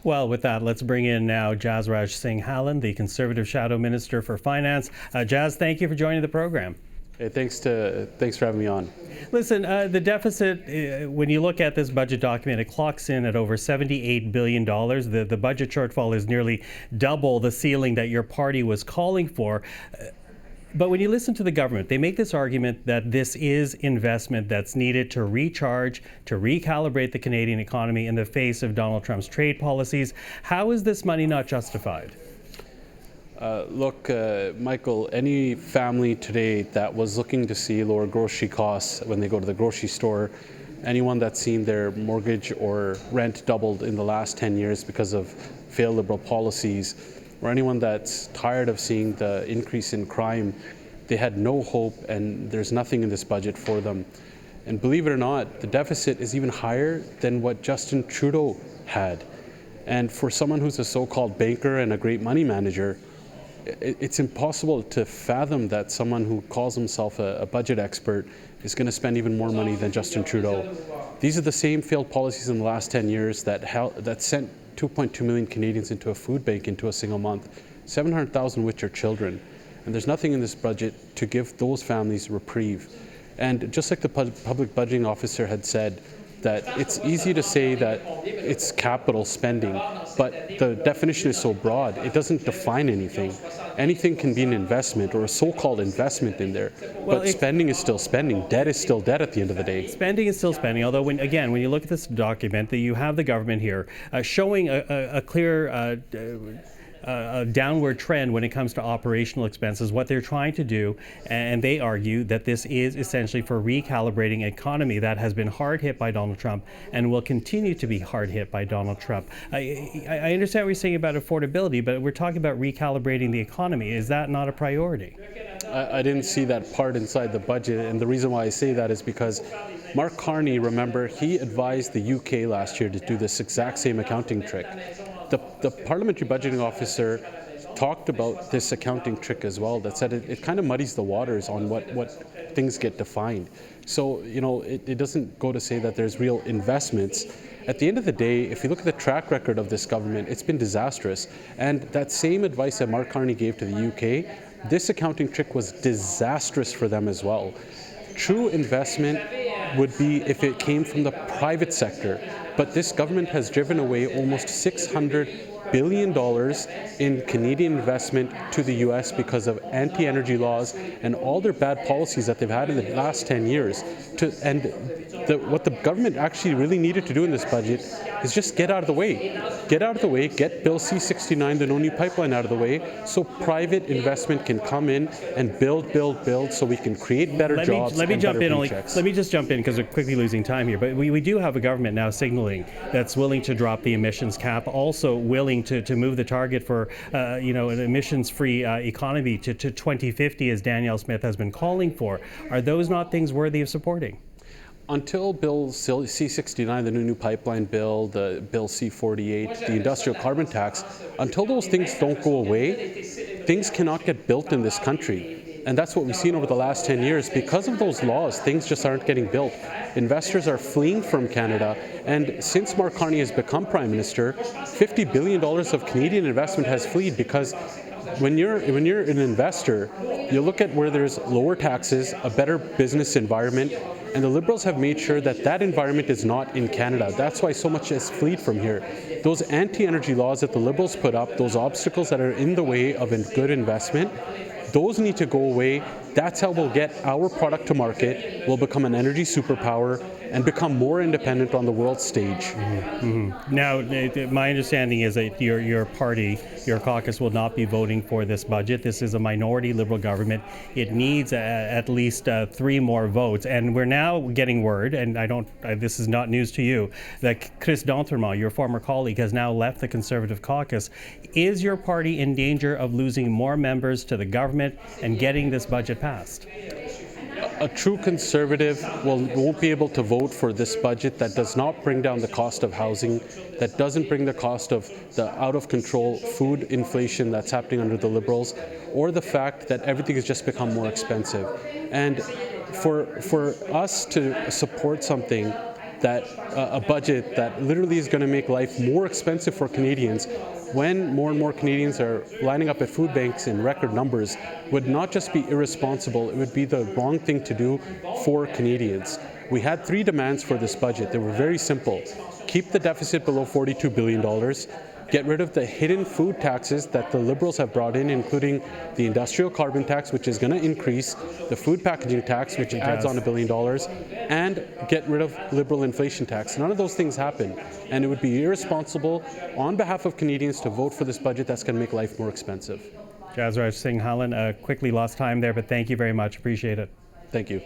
Well, with that, let's bring in now Jasraj Singh Hallan, the Conservative Shadow Minister for Finance. Jaz, thank you for joining the program. Hey, thanks for having me on. Listen, the deficit, when you look at this budget document, it clocks in at over $78 billion. The budget shortfall is nearly double the ceiling that your party was calling for. But when you listen to the government, they make this argument that this is investment that's needed to recharge, to recalibrate the Canadian economy in the face of Donald Trump's trade policies. How is this money not justified? Look, Michael, any family today that was looking to see lower grocery costs when they go to the grocery store, anyone that's seen their mortgage or rent doubled in the last 10 years because of failed Liberal policies, or anyone that's tired of seeing the increase in crime, they had no hope, and there's nothing in this budget for them. And believe it or not, the deficit is even higher than what Justin Trudeau had. And for someone who's a so-called banker and a great money manager, it's impossible to fathom that someone who calls himself a budget expert is going to spend even more money than Justin Trudeau. These are the same failed policies in the last 10 years that sent 2.2 million Canadians into a food bank into a single month, 700,000 which are children. And there's nothing in this budget to give those families reprieve. And just like the public budgeting officer had said, that it's easy to say that it's capital spending, but the definition is so broad, it doesn't define anything. Anything can be an investment or a so-called investment in there, but spending is still spending. Debt is still debt at the end of the day. Spending is still spending, although when you look at this document, that you have the government here showing a clear a downward trend when it comes to operational expenses, what they're trying to do, and they argue that this is essentially for recalibrating an economy that has been hard hit by Donald Trump and will continue to be hard hit by Donald Trump. I understand what you're saying about affordability, but we're talking about recalibrating the economy. Is that not a priority? I didn't see that part inside the budget, and the reason why I say that is because Mark Carney, remember, he advised the UK last year to do this exact same accounting trick. The parliamentary budgeting officer talked about this accounting trick as well, that said it kind of muddies the waters on what things get defined. So, it doesn't go to say that there's real investments. At the end of the day, if you look at the track record of this government, it's been disastrous. And that same advice that Mark Carney gave to the UK, this accounting trick was disastrous for them as well. True investment would be if it came from the private sector. But this government has driven away almost $600 billion in Canadian investment to the U.S. because of anti-energy laws and all their bad policies that they've had in the last 10 years. What the government actually really needed to do in this budget is just get out of the way. Get out of the way, get Bill C-69, the No New Pipeline, out of the way, so private investment can come in and build, so we can create better jobs and better paychecks. Let me just jump in because we're quickly losing time here. But we do have a government now signaling that's willing to drop the emissions cap, also willing to move the target for an emissions-free economy to 2050, as Danielle Smith has been calling for. Are those not things worthy of supporting? Until Bill C-69, the new pipeline bill, the Bill C-48, the industrial carbon tax, until those things don't go away, things cannot get built in this country. And that's what we've seen over the last 10 years. Because of those laws, things just aren't getting built. Investors are fleeing from Canada. And since Mark Carney has become Prime Minister, $50 billion of Canadian investment has fled, because when you're an investor, you look at where there's lower taxes, a better business environment, and the Liberals have made sure that that environment is not in Canada. That's why so much has fled from here. Those anti-energy laws that the Liberals put up, those obstacles that are in the way of a good investment, those need to go away. That's how we'll get our product to market. We'll become an energy superpower and become more independent on the world stage. Mm-hmm. Now, my understanding is that your party, your caucus, will not be voting for this budget. This is a minority Liberal government. It needs at least 3 more votes. And we're now getting word, and this is not news to you, that Chris D'Entremont, your former colleague, has now left the Conservative caucus. Is your party in danger of losing more members to the government and getting this budget passed? A true Conservative won't be able to vote for this budget that does not bring down the cost of housing, that doesn't bring the cost of the out-of-control food inflation that's happening under the Liberals, or the fact that everything has just become more expensive. And for us to support something that a budget that literally is going to make life more expensive for Canadians when more and more Canadians are lining up at food banks in record numbers would not just be irresponsible, it would be the wrong thing to do for Canadians. We had 3 demands for this budget. They were very simple. Keep the deficit below $42 billion, get rid of the hidden food taxes that the Liberals have brought in, including the industrial carbon tax, which is going to increase, the food packaging tax, which adds on $1 billion, and get rid of Liberal inflation tax. None of those things happen, and it would be irresponsible on behalf of Canadians to vote for this budget that's going to make life more expensive. Jasraj Singh Hallan, quickly lost time there, but thank you very much. Appreciate it. Thank you.